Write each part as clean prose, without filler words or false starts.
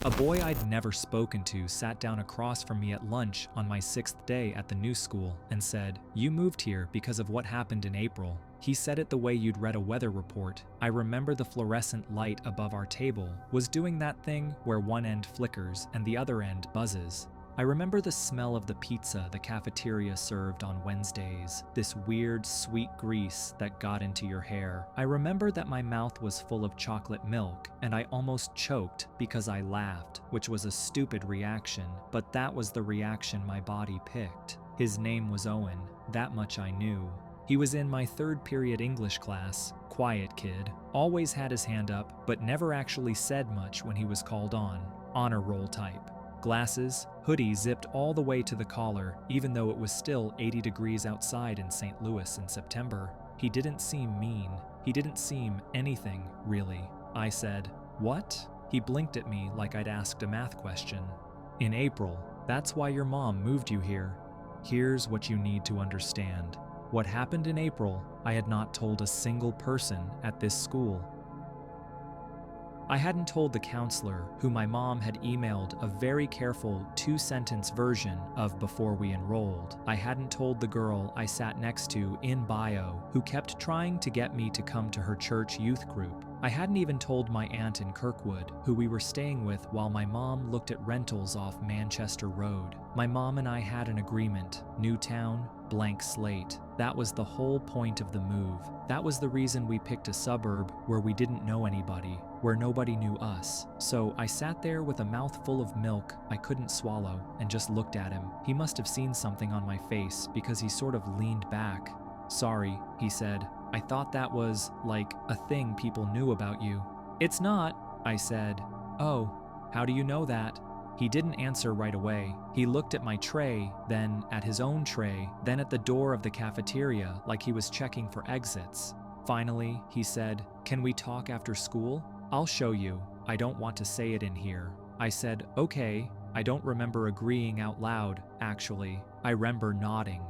A boy I'd never spoken to sat down across from me at lunch on my 6th day at the new school and said, "You moved here because of what happened in April." He said it the way you'd read a weather report. I remember the fluorescent light above our table was doing that thing where one end flickers and the other end buzzes. I remember the smell of the pizza the cafeteria served on Wednesdays, this weird, sweet grease that got into your hair. I remember that my mouth was full of chocolate milk, and I almost choked because I laughed, which was a stupid reaction, but that was the reaction my body picked. His name was Owen, that much I knew. He was in my 3rd period English class, quiet kid, always had his hand up, but never actually said much when he was called on, honor roll type. Glasses, hoodie zipped all the way to the collar, even though it was still 80 degrees outside in St. Louis in September. He didn't seem mean. He didn't seem anything, really. I said, "What?" He blinked at me like I'd asked a math question. "In April. That's why your mom moved you here. Here's what you need to understand. What happened in April, I had not told a single person at this school." I hadn't told the counselor, who my mom had emailed a very careful 2-sentence version of before we enrolled. I hadn't told the girl I sat next to in bio, who kept trying to get me to come to her church youth group. I hadn't even told my aunt in Kirkwood, who we were staying with while my mom looked at rentals off Manchester Road. My mom and I had an agreement: new town, blank slate. That was the whole point of the move. That was the reason we picked a suburb where we didn't know anybody, where nobody knew us. So I sat there with a mouthful of milk I couldn't swallow and just looked at him. He must have seen something on my face because he sort of leaned back. "Sorry," he said. "I thought that was, like, a thing people knew about you." "It's not," I said. "Oh, how do you know that?" He didn't answer right away. He looked at my tray, then at his own tray, then at the door of the cafeteria like he was checking for exits. Finally, he said, "Can we talk after school? I'll show you. I don't want to say it in here." I said, "Okay." I don't remember agreeing out loud, actually. I remember nodding.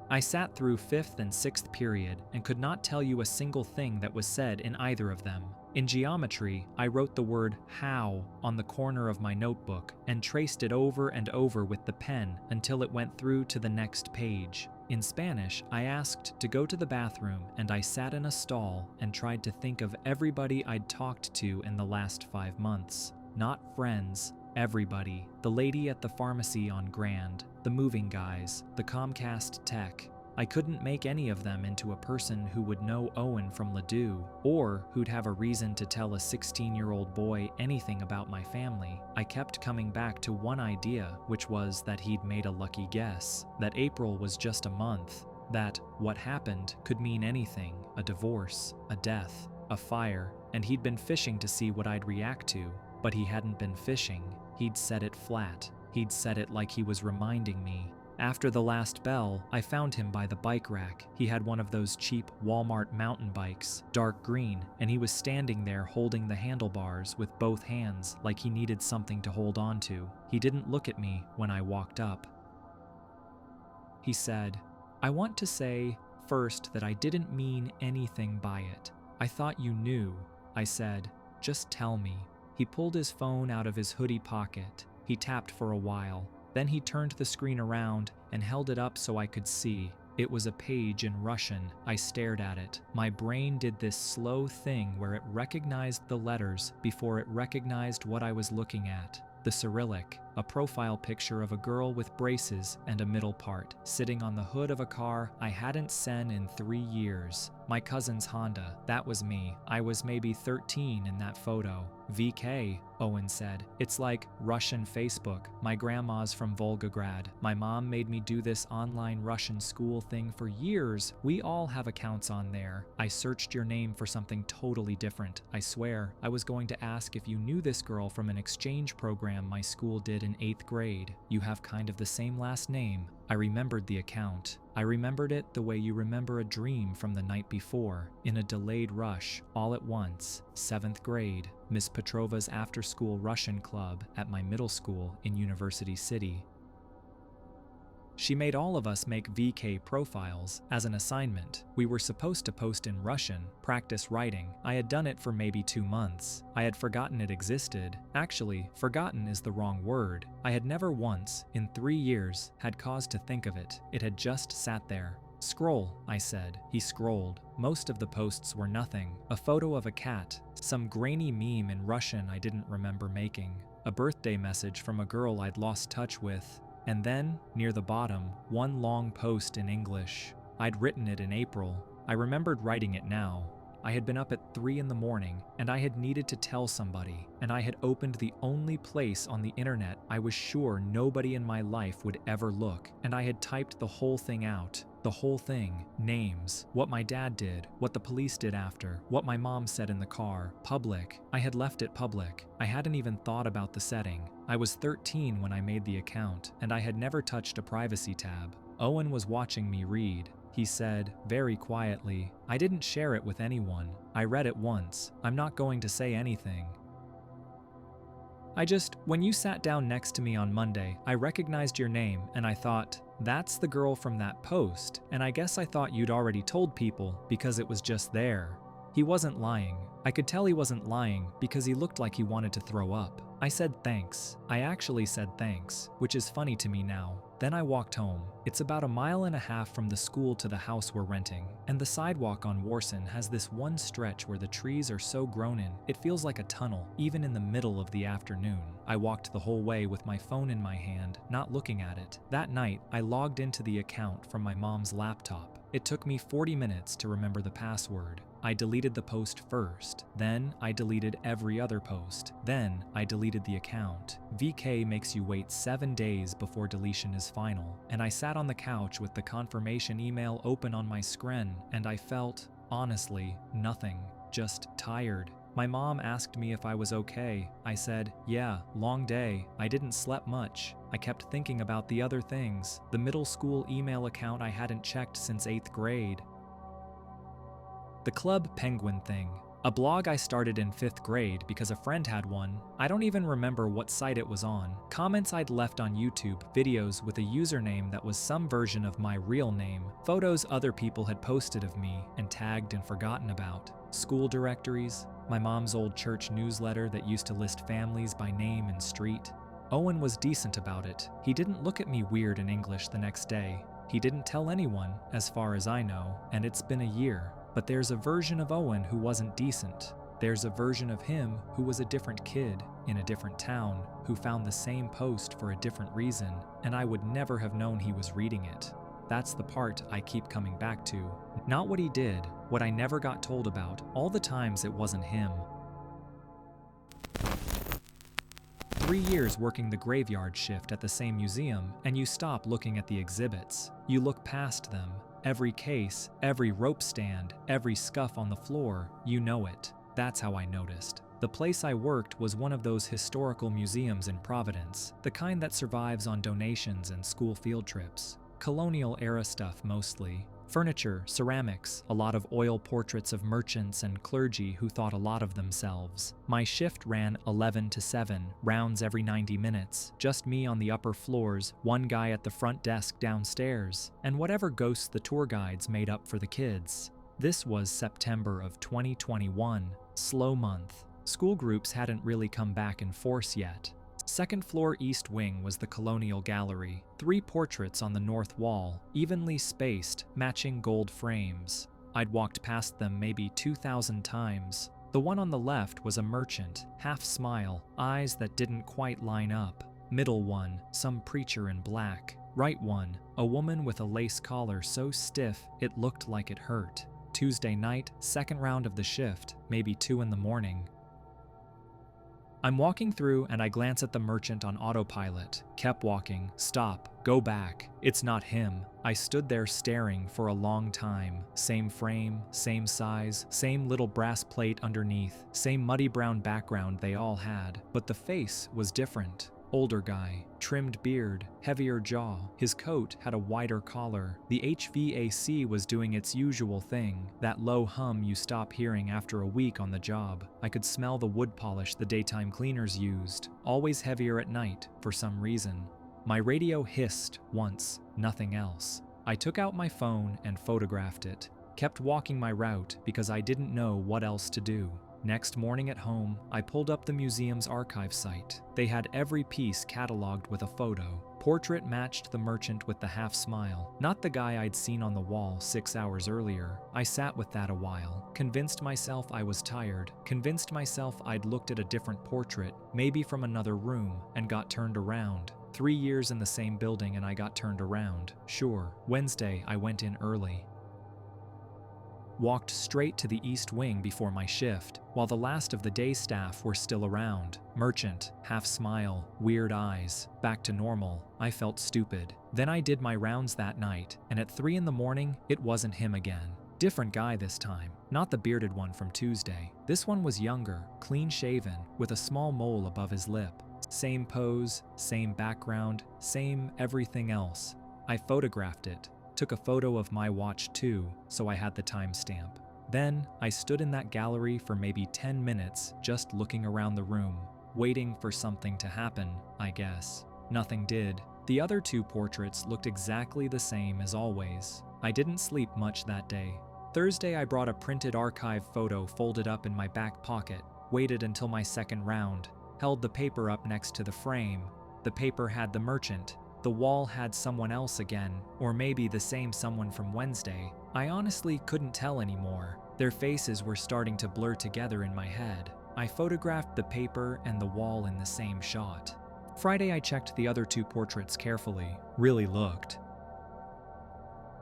I sat through 5th and 6th period and could not tell you a single thing that was said in either of them. In geometry, I wrote the word "how" on the corner of my notebook and traced it over and over with the pen until it went through to the next page. In Spanish, I asked to go to the bathroom and I sat in a stall and tried to think of everybody I'd talked to in the last 5 months. Not friends, everybody. The lady at the pharmacy on Grand, the moving guys, the Comcast tech. I couldn't make any of them into a person who would know Owen from Ladue, or who'd have a reason to tell a 16-year-old boy anything about my family. I kept coming back to one idea, which was that he'd made a lucky guess, that April was just a month, that what happened could mean anything: a divorce, a death, a fire, and he'd been fishing to see what I'd react to. But he hadn't been fishing. He'd said it flat. He'd said it like he was reminding me. After the last bell, I found him by the bike rack. He had one of those cheap Walmart mountain bikes, dark green, and he was standing there holding the handlebars with both hands like he needed something to hold on to. He didn't look at me when I walked up. He said, "I want to say first that I didn't mean anything by it. I thought you knew." I said, "Just tell me." He pulled his phone out of his hoodie pocket. He tapped for a while. Then he turned the screen around and held it up so I could see. It was a page in Russian. I stared at it. My brain did this slow thing where it recognized the letters before it recognized what I was looking at. The Cyrillic, a profile picture of a girl with braces and a middle part, sitting on the hood of a car I hadn't seen in 3 years. My cousin's Honda, that was me. I was maybe 13 in that photo. "VK," Owen said. "It's like Russian Facebook. My grandma's from Volgograd. My mom made me do this online Russian school thing for years. We all have accounts on there. I searched your name for something totally different. I swear, I was going to ask if you knew this girl from an exchange program my school did in 8th grade. You have kind of the same last name." I remembered the account. I remembered it the way you remember a dream from the night before, in a delayed rush, all at once. 7th grade, Miss Petrova's after-school Russian club at my middle school in University City. She made all of us make VK profiles as an assignment. We were supposed to post in Russian, practice writing. I had done it for maybe 2 months. I had forgotten it existed. Actually, forgotten is the wrong word. I had never once, in 3 years, had cause to think of it. It had just sat there. Scroll, I said. He scrolled. Most of the posts were nothing. A photo of a cat, some grainy meme in Russian I didn't remember making, a birthday message from a girl I'd lost touch with, and then, near the bottom, one long post in English. I'd written it in April. I remembered writing it now. I had been up at 3 in the morning, and I had needed to tell somebody, and I had opened the only place on the internet I was sure nobody in my life would ever look, and I had typed the whole thing out. The whole thing. Names. What my dad did. What the police did after. What my mom said in the car. Public. I had left it public. I hadn't even thought about the setting. I was 13 when I made the account, and I had never touched a privacy tab. Owen was watching me read. He said, very quietly, I didn't share it with anyone. I read it once. I'm not going to say anything. When you sat down next to me on Monday, I recognized your name, and I thought, that's the girl from that post, and I guess I thought you'd already told people because it was just there. He wasn't lying. I could tell he wasn't lying because he looked like he wanted to throw up. I said thanks. I actually said thanks, which is funny to me now. Then I walked home. It's about 1.5 miles from the school to the house we're renting, and the sidewalk on Warson has this one stretch where the trees are so grown in, it feels like a tunnel, even in the middle of the afternoon. I walked the whole way with my phone in my hand, not looking at it. That night, I logged into the account from my mom's laptop. It took me 40 minutes to remember the password. I deleted the post first, then I deleted every other post, then I deleted the account. VK makes you wait 7 days before deletion is final, and I sat on the couch with the confirmation email open on my screen, and I felt, honestly, nothing, just tired. My mom asked me if I was okay. I said, yeah, long day. I didn't sleep much. I kept thinking about the other things, the middle school email account I hadn't checked since 8th grade. The Club Penguin thing. A blog I started in 5th grade because a friend had one. I don't even remember what site it was on. Comments I'd left on YouTube, videos with a username that was some version of my real name, photos other people had posted of me and tagged and forgotten about, school directories, my mom's old church newsletter that used to list families by name and street. Owen was decent about it. He didn't look at me weird in English the next day. He didn't tell anyone, as far as I know, and it's been a year. But there's a version of Owen who wasn't decent. There's a version of him who was a different kid, in a different town, who found the same post for a different reason, and I would never have known he was reading it. That's the part I keep coming back to. Not what he did, what I never got told about, all the times it wasn't him. 3 years working the graveyard shift at the same museum, and you stop looking at the exhibits. You look past them. Every case, every rope stand, every scuff on the floor, you know it. That's how I noticed. The place I worked was one of those historical museums in Providence, the kind that survives on donations and school field trips. Colonial-era stuff mostly. Furniture, ceramics, a lot of oil portraits of merchants and clergy who thought a lot of themselves. My shift ran 11 to 7, rounds every 90 minutes, just me on the upper floors, one guy at the front desk downstairs, and whatever ghosts the tour guides made up for the kids. This was September of 2021, slow month. School groups hadn't really come back in force yet. Second floor east wing was the Colonial Gallery. 3 portraits on the north wall, evenly spaced, matching gold frames. I'd walked past them maybe 2,000 times. The one on the left was a merchant, half smile, eyes that didn't quite line up. Middle one, some preacher in black. Right one, a woman with a lace collar so stiff it looked like it hurt. Tuesday night, second round of the shift, maybe 2 in the morning. I'm walking through and I glance at the merchant on autopilot. Kept walking. Stop. Go back. It's not him. I stood there staring for a long time. Same frame, same size, same little brass plate underneath, same muddy brown background they all had. But the face was different. Older guy, trimmed beard, heavier jaw. His coat had a wider collar. The HVAC was doing its usual thing, that low hum you stop hearing after a week on the job. I could smell the wood polish the daytime cleaners used, always heavier at night for some reason. My radio hissed once, nothing else. I took out my phone and photographed it. Kept walking my route because I didn't know what else to do. Next morning at home, I pulled up the museum's archive site. They had every piece cataloged with a photo. Portrait matched the merchant with the half smile, not the guy I'd seen on the wall 6 hours earlier. I sat with that a while, convinced myself I was tired, convinced myself I'd looked at a different portrait, maybe from another room, and got turned around. 3 years in the same building and I got turned around. Sure, Wednesday I went in early. Walked straight to the east wing before my shift, while the last of the day staff were still around. Merchant, half smile, weird eyes, back to normal. I felt stupid. Then I did my rounds that night, and at 3 in the morning, it wasn't him again. Different guy this time, not the bearded one from Tuesday. This one was younger, clean-shaven, with a small mole above his lip. Same pose, same background, same everything else. I photographed it. Took a photo of my watch too, so I had the timestamp. Then, I stood in that gallery for maybe 10 minutes just looking around the room, waiting for something to happen, I guess. Nothing did. The other 2 portraits looked exactly the same as always. I didn't sleep much that day. Thursday I brought a printed archive photo folded up in my back pocket, waited until my second round, held the paper up next to the frame. The paper had the merchant. The wall had someone else again, or maybe the same someone from Wednesday. I honestly couldn't tell anymore. Their faces were starting to blur together in my head. I photographed the paper and the wall in the same shot. Friday I checked the other 2 portraits carefully, really looked.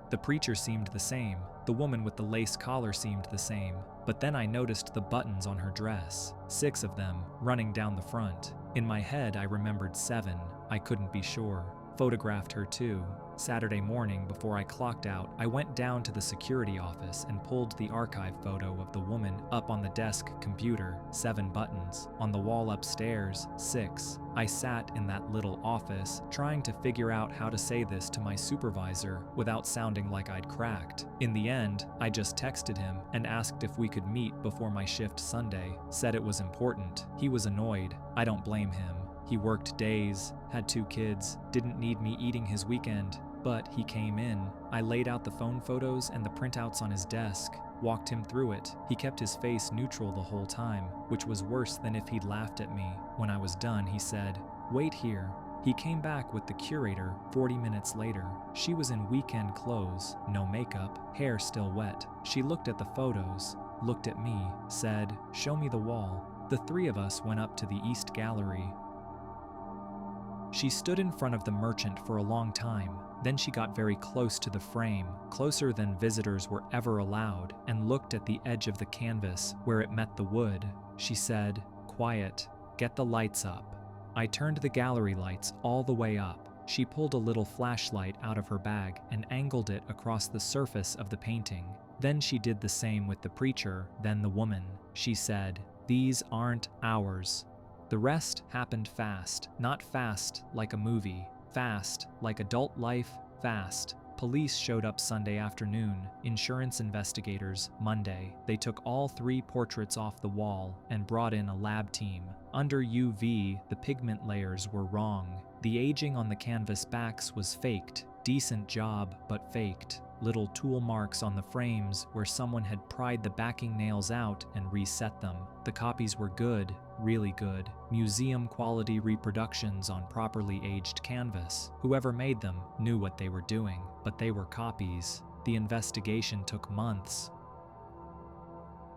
The preacher seemed the same, the woman with the lace collar seemed the same, but then I noticed the buttons on her dress, 6 of them, running down the front. In my head I remembered 7, I couldn't be sure. Photographed her too. Saturday morning before I clocked out, I went down to the security office and pulled the archive photo of the woman up on the desk computer, 7 buttons. On the wall upstairs, 6. I sat in that little office, trying to figure out how to say this to my supervisor without sounding like I'd cracked. In the end, I just texted him and asked if we could meet before my shift Sunday, said it was important. He was annoyed. I don't blame him. He worked days, had 2 kids, didn't need me eating his weekend, but he came in. I laid out the phone photos and the printouts on his desk, walked him through it. He kept his face neutral the whole time, which was worse than if he'd laughed at me. When I was done, he said, "Wait here." He came back with the curator 40 minutes later. She was in weekend clothes, no makeup, hair still wet. She looked at the photos, looked at me, said, "Show me the wall." The 3 of us went up to the East Gallery. She stood in front of the merchant for a long time. Then she got very close to the frame, closer than visitors were ever allowed, and looked at the edge of the canvas where it met the wood. She said, "Quiet, get the lights up." I turned the gallery lights all the way up. She pulled a little flashlight out of her bag and angled it across the surface of the painting. Then she did the same with the preacher, then the woman. She said, "These aren't ours." The rest happened fast, not fast like a movie, fast like adult life, fast. Police showed up Sunday afternoon, insurance investigators Monday. They took all 3 portraits off the wall and brought in a lab team. Under UV, the pigment layers were wrong. The aging on the canvas backs was faked. Decent job, but faked. Little tool marks on the frames where someone had pried the backing nails out and reset them. The copies were good, really good. Museum-quality reproductions on properly aged canvas. Whoever made them knew what they were doing, but they were copies. The investigation took months.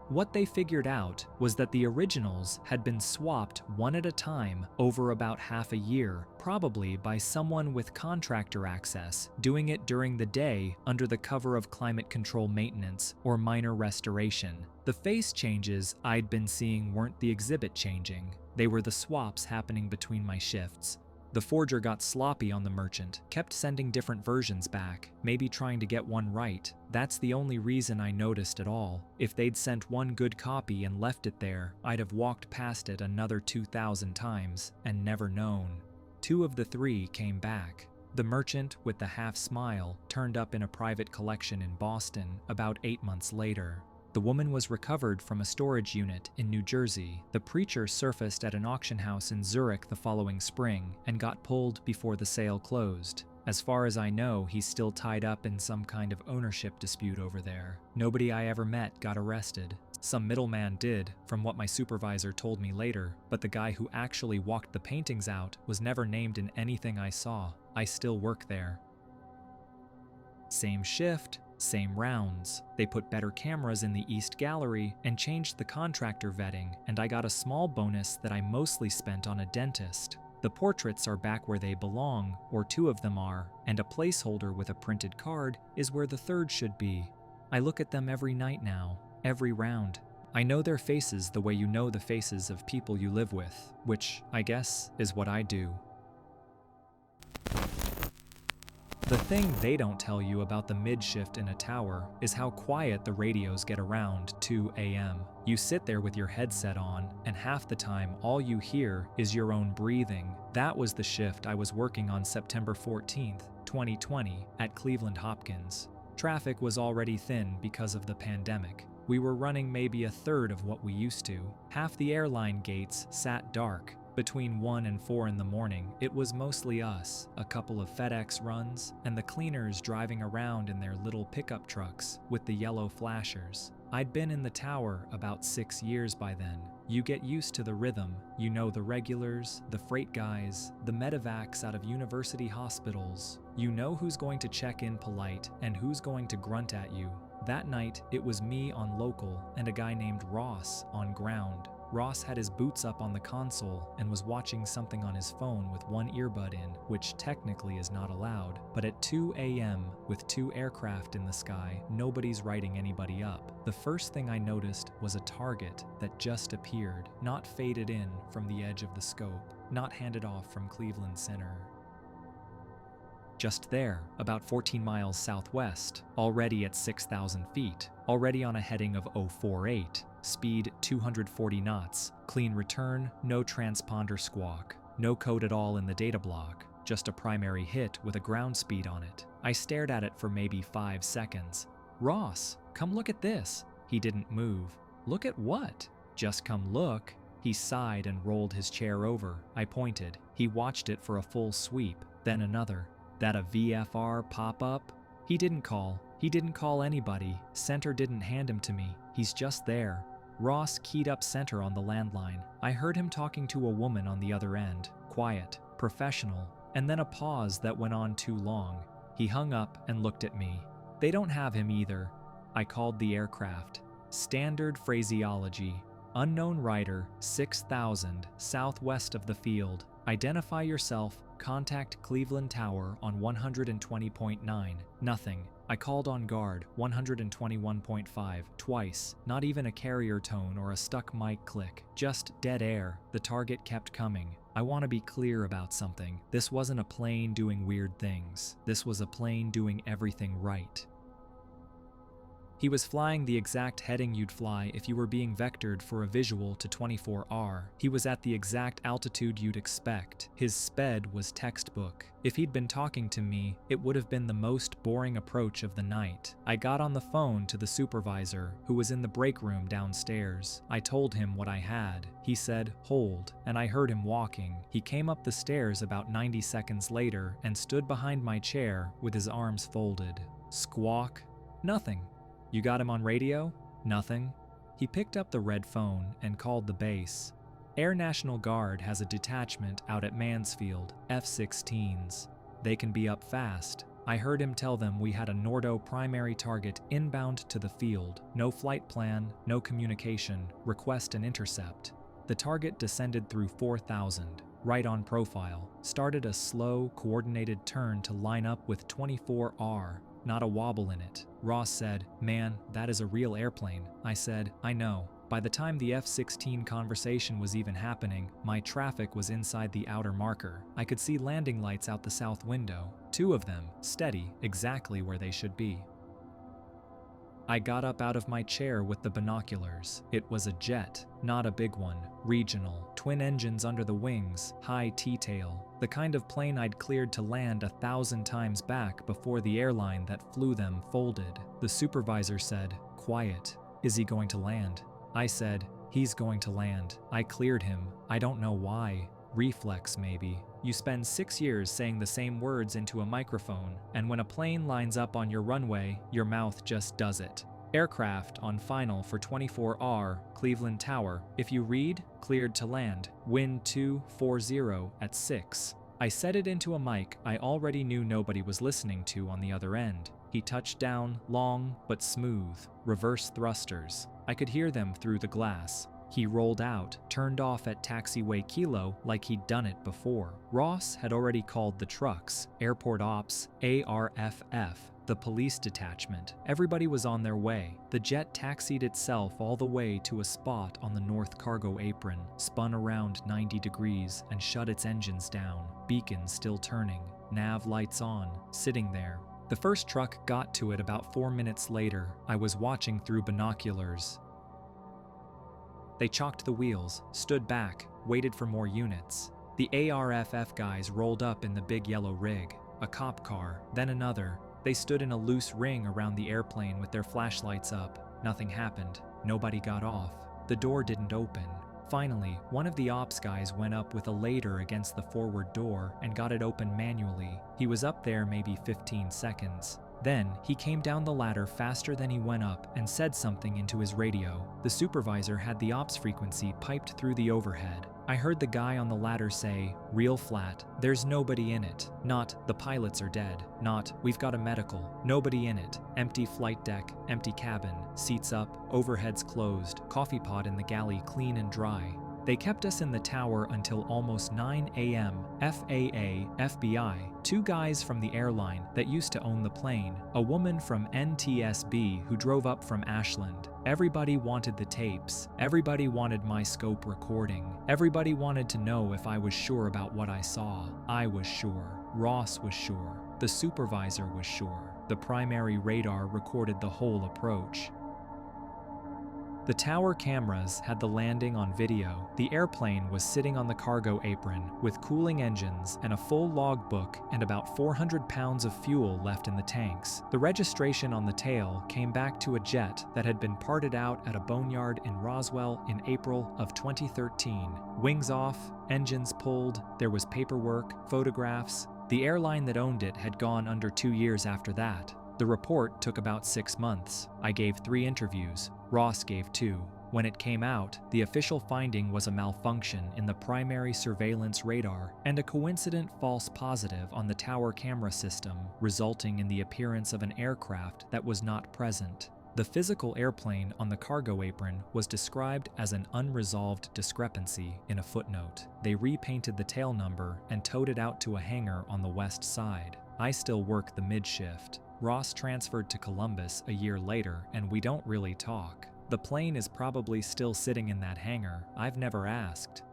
What they figured out was that the originals had been swapped one at a time over about half a year, probably by someone with contractor access, doing it during the day under the cover of climate control maintenance or minor restoration. The face changes I'd been seeing weren't the exhibit changing, they were the swaps happening between my shifts. The forger got sloppy on the merchant, kept sending different versions back, maybe trying to get one right. That's the only reason I noticed at all. If they'd sent one good copy and left it there, I'd have walked past it another 2,000 times and never known. 2 of the 3 came back. The merchant with the half smile turned up in a private collection in Boston about 8 months later. The woman was recovered from a storage unit in New Jersey. The preacher surfaced at an auction house in Zurich the following spring and got pulled before the sale closed. As far as I know, he's still tied up in some kind of ownership dispute over there. Nobody I ever met got arrested. Some middleman did, from what my supervisor told me later, but the guy who actually walked the paintings out was never named in anything I saw. I still work there. Same shift, same rounds. They put better cameras in the East Gallery and changed the contractor vetting, and I got a small bonus that I mostly spent on a dentist. The portraits are back where they belong, or two of them are, and a placeholder with a printed card is where the third should be. I look at them every night now, every round. I know their faces the way you know the faces of people you live with, which, I guess, is what I do. The thing they don't tell you about the mid-shift in a tower is how quiet the radios get around 2 a.m. You sit there with your headset on, and half the time all you hear is your own breathing. That was the shift I was working on September 14th, 2020, at Cleveland Hopkins. Traffic was already thin because of the pandemic. We were running maybe a third of what we used to. Half the airline gates sat dark. Between 1 and 4 in the morning, it was mostly us, a couple of FedEx runs, and the cleaners driving around in their little pickup trucks with the yellow flashers. I'd been in the tower about 6 years by then. You get used to the rhythm. You know the regulars, the freight guys, the medevacs out of university hospitals. You know who's going to check in polite and who's going to grunt at you. That night, it was me on local and a guy named Ross on ground. Ross had his boots up on the console and was watching something on his phone with one earbud in, which technically is not allowed. But at 2 a.m., with 2 aircraft in the sky, nobody's writing anybody up. The first thing I noticed was a target that just appeared, not faded in from the edge of the scope, not handed off from Cleveland Center. Just there, about 14 miles southwest, already at 6,000 feet, already on a heading of 048. Speed 240 knots, clean return, no transponder squawk, no code at all in the data block, just a primary hit with a ground speed on it. I stared at it for maybe 5 seconds. "Ross, come look at this." He didn't move. "Look at what?" "Just come look." He sighed and rolled his chair over. I pointed. He watched it for a full sweep, then another. "That a VFR pop-up?" He didn't call. He didn't call anybody. Center didn't hand him to me. He's just there. Ross keyed up center on the landline. I heard him talking to a woman on the other end. Quiet, professional, and then a pause that went on too long. He hung up and looked at me. "They don't have him either." I called the aircraft. Standard phraseology. "Unknown rider, 6,000, southwest of the field. Identify yourself. Contact Cleveland Tower on 120.9. Nothing. I called on guard, 121.5, twice. Not even a carrier tone or a stuck mic click. Just dead air. The target kept coming. I want to be clear about something. This wasn't a plane doing weird things. This was a plane doing everything right. He was flying the exact heading you'd fly if you were being vectored for a visual to 24R. He was at the exact altitude you'd expect. His sped was textbook. If he'd been talking to me, it would have been the most boring approach of the night. I got on the phone to the supervisor, who was in the break room downstairs. I told him what I had. He said, "Hold," and I heard him walking. He came up the stairs about 90 seconds later and stood behind my chair with his arms folded. Squawk? Nothing. "You got him on radio?" "Nothing." He picked up the red phone and called the base. Air National Guard has a detachment out at Mansfield, F-16s. They can be up fast. I heard him tell them we had a Nordo primary target inbound to the field. No flight plan, no communication, request an intercept. The target descended through 4,000, right on profile, started a slow, coordinated turn to line up with 24R. Not a wobble in it. Ross said, "Man, that is a real airplane." I said, "I know." By the time the F-16 conversation was even happening, my traffic was inside the outer marker. I could see landing lights out the south window. 2 of them, steady, exactly where they should be. I got up out of my chair with the binoculars. It was a jet, not a big one, regional, twin engines under the wings, high T-tail, the kind of plane I'd cleared to land 1,000 times back before the airline that flew them folded. The supervisor said, "Quiet." "Is he going to land?" I said, "He's going to land." I cleared him. I don't know why. Reflex, maybe. You spend 6 years saying the same words into a microphone, and when a plane lines up on your runway, your mouth just does it. Aircraft on final for 24R, Cleveland Tower. If you read, cleared to land. Wind 240 at 6. I said it into a mic I already knew nobody was listening to on the other end. He touched down, long but smooth, reverse thrusters. I could hear them through the glass. He rolled out, turned off at taxiway Kilo like he'd done it before. Ross had already called the trucks, airport ops, ARFF, the police detachment. Everybody was on their way. The jet taxied itself all the way to a spot on the north cargo apron, spun around 90 degrees, and shut its engines down, beacons still turning, nav lights on, sitting there. The first truck got to it about 4 minutes later. I was watching through binoculars. They chalked the wheels, stood back, waited for more units. The ARFF guys rolled up in the big yellow rig, a cop car, then another. They stood in a loose ring around the airplane with their flashlights up. Nothing happened. Nobody got off. The door didn't open. Finally, one of the ops guys went up with a ladder against the forward door and got it open manually. He was up there maybe 15 seconds. Then, he came down the ladder faster than he went up and said something into his radio. The supervisor had the ops frequency piped through the overhead. I heard the guy on the ladder say, real flat, "There's nobody in it." Not, "The pilots are dead." Not, "We've got a medical." Nobody in it. Empty flight deck, empty cabin, seats up, overheads closed, coffee pot in the galley clean and dry. They kept us in the tower until almost 9 a.m. FAA, FBI, 2 guys from the airline that used to own the plane, a woman from NTSB who drove up from Ashland. Everybody wanted the tapes. Everybody wanted my scope recording. Everybody wanted to know if I was sure about what I saw. I was sure. Ross was sure. The supervisor was sure. The primary radar recorded the whole approach. The tower cameras had the landing on video. The airplane was sitting on the cargo apron with cooling engines and a full logbook and about 400 pounds of fuel left in the tanks. The registration on the tail came back to a jet that had been parted out at a boneyard in Roswell in April of 2013. Wings off, engines pulled, there was paperwork, photographs. The airline that owned it had gone under 2 years after that. The report took about 6 months. I gave 3 interviews. Ross gave 2. When it came out, the official finding was a malfunction in the primary surveillance radar and a coincident false positive on the tower camera system, resulting in the appearance of an aircraft that was not present. The physical airplane on the cargo apron was described as an unresolved discrepancy in a footnote. They repainted the tail number and towed it out to a hangar on the west side. I still work the mid-shift. Ross transferred to Columbus a year later, and we don't really talk. The plane is probably still sitting in that hangar. I've never asked.